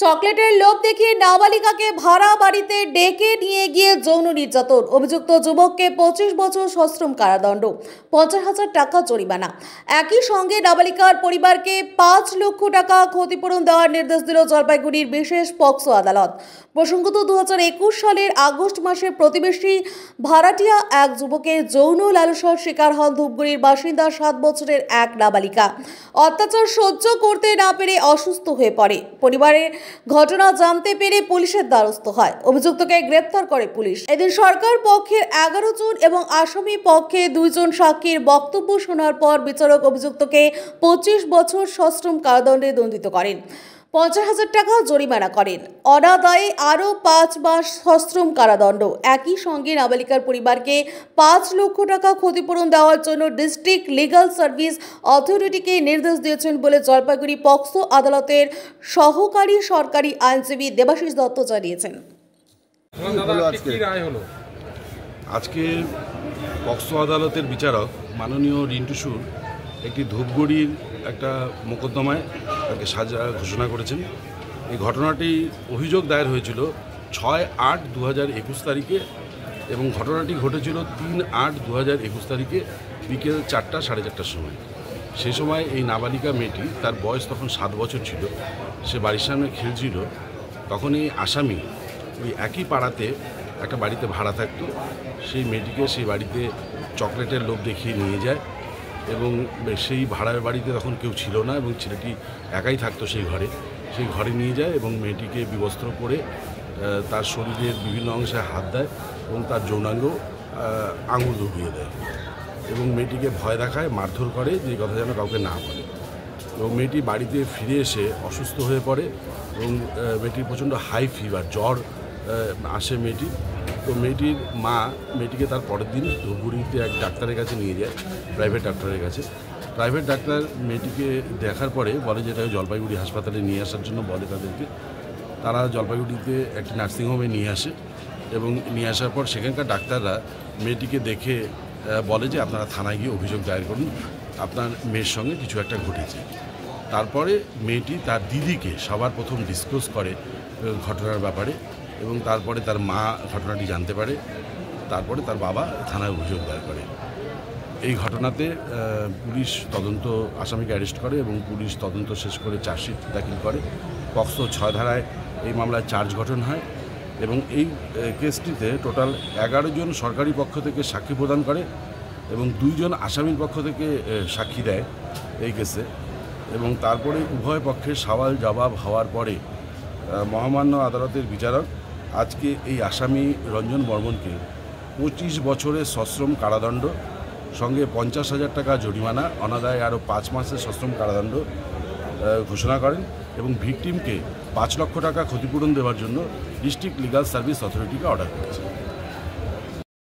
চকলেটের লোভ দেখিয়ে নাবালিকাকে ভাড়া বাড়িতে ডেকে নিয়ে গিয়ে যৌন নির্যাতন। অভিযুক্ত যুবককে 25 বছর সশ্রম কারাদণ্ড, 50,000 টাকা জরিমানা। একই সঙ্গে নাবালিকার পরিবারকে 5 লক্ষ টাকা ক্ষতিপূরণ দেওয়ার নির্দেশ দিল জলপাইগুড়ির বিশেষ পক্সো আদালত। প্রসঙ্গত 2021 সালের আগস্ট মাসে প্রতিবেশী ভাড়াটিয়া এক যুবকের যৌন লালসার শিকার হন ধূপগুড়ির বাসিন্দা 7 বছরের এক নাবালিকা। অত্যাচার সহ্য করতে না পেরে অসুস্থ হয়ে পড়ে। পরিবারের ঘটনা জানতে পেরে পুলিশের দ্বারস্থ হয়। অভিযুক্তকে গ্রেফতার করে পুলিশ। এদিন সরকার পক্ষের 11 জন এবং আসামি পক্ষে 2 জন সাক্ষীর বক্তব্য শোনার পর বিচারক অভিযুক্তকে 25 বছর সশ্রম কারাদণ্ডে দণ্ডিত করেন, 50,000 টাকা জরিমানা করেন। অনাদায়ে আরও 5 মাস সশ্রম কারাদণ্ড। একই সঙ্গে নাবালিকার পরিবারকে 5 লক্ষ টাকা ক্ষতিপূরণ দেওয়ার জন্য ডিস্ট্রিক্ট লিগ্যাল সার্ভিস অথরিটিকে নির্দেশ দিয়েছেন বলে জলপাইগুড়ি পক্সো আদালতের সহকারী সরকারি আইনজীবী দেবাশিস দত্ত জানিয়েছেন। আজকে পক্সো আদালতের বিচারক মাননীয় রিন্টু সুর একটি ধূপগুড়ির একটা মোকদ্দমায় তাকে সাজা ঘোষণা করেছেন। এই ঘটনাটি অভিযোগ দায়ের হয়েছিল 6/8/2021 তারিখে এবং ঘটনাটি ঘটেছিল 3/8/2021 তারিখে বিকেল 4টা সাড়ে 4টার সময়। সেই সময় এই নাবালিকা মেয়েটি, তার বয়স তখন 7 বছর ছিল, সে বাড়ির সামনে খেলছিল। তখন এই আসামি ওই একই পাড়াতে একটা বাড়িতে ভাড়া থাকতো। সেই মেয়েটিকে সেই বাড়িতে চকলেটের লোভ দেখিয়ে নিয়ে যায় এবং সেই ভাড়ার বাড়িতে তখন কেউ ছিল না এবং ছেলেটি একাই থাকতো সেই ঘরে নিয়ে যায় এবং মেয়েটিকে বিবস্ত্র করে তার শরীরের বিভিন্ন অংশে হাত দেয় এবং তার যৌনাঙ্গ আঙুল ডুবিয়ে দেয় এবং মেয়েটিকে ভয় দেখায়, মারধর করে, যে কথা যেন কাউকে না বলে। এবং মেয়েটি বাড়িতে ফিরে এসে অসুস্থ হয়ে পড়ে এবং মেয়েটির প্রচণ্ড হাই ফিভার, জ্বর আসে মেয়েটির। তো মেয়েটির মা মেয়েটিকে তার পরের দিন ধূপগুড়িতে এক ডাক্তারের কাছে নিয়ে যায়, প্রাইভেট ডাক্তারের কাছে। প্রাইভেট ডাক্তার মেয়েটিকে দেখার পরে বলে যে এটাকে জলপাইগুড়ি হাসপাতালে নিয়ে আসার জন্য বলে তাদেরকে। তারা জলপাইগুড়িতে একটি নার্সিংহোমে নিয়ে আসে এবং নিয়ে আসার পর সেখানকার ডাক্তাররা মেয়েটিকে দেখে বলে যে আপনারা থানায় গিয়ে অভিযোগ দায়ের করুন, আপনার মেয়ের সঙ্গে কিছু একটা ঘটেছে। তারপরে মেয়েটি তার দিদিকে সবার প্রথম ডিসক্লোজ করে ঘটনার ব্যাপারে এবং তারপরে তার মা ঘটনাটি জানতে পারে। তারপরে তার বাবা থানায় অভিযোগ দায়ের করে। এই ঘটনাতে পুলিশ তদন্ত, আসামিকে অ্যারেস্ট করে এবং পুলিশ তদন্ত শেষ করে চার্জশিট দাখিল করে। পক্সো 6 ধারায় এই মামলায় চার্জ গঠন হয় এবং এই কেসটিতে টোটাল 11 জন সরকারি পক্ষ থেকে সাক্ষী প্রদান করে এবং 2 জন আসামির পক্ষ থেকে সাক্ষী দেয় এই কেসে। এবং তারপরে উভয় পক্ষের সওয়াল জবাব হওয়ার পরে মহামান্য আদালতের বিচারক আজকে এই আসামি রঞ্জন বর্মনকে 25 বছরের সশ্রম কারাদণ্ড সঙ্গে 50,000 টাকা জরিমানা, অনাদায়ে আরও 5 মাসের সশ্রম কারাদণ্ড ঘোষণা করেন এবং ভিকটিমকে 5 লক্ষ টাকা ক্ষতিপূরণ দেওয়ার জন্য ডিস্ট্রিক্ট লিগ্যাল সার্ভিস অথরিটিকে অর্ডার করেছেন।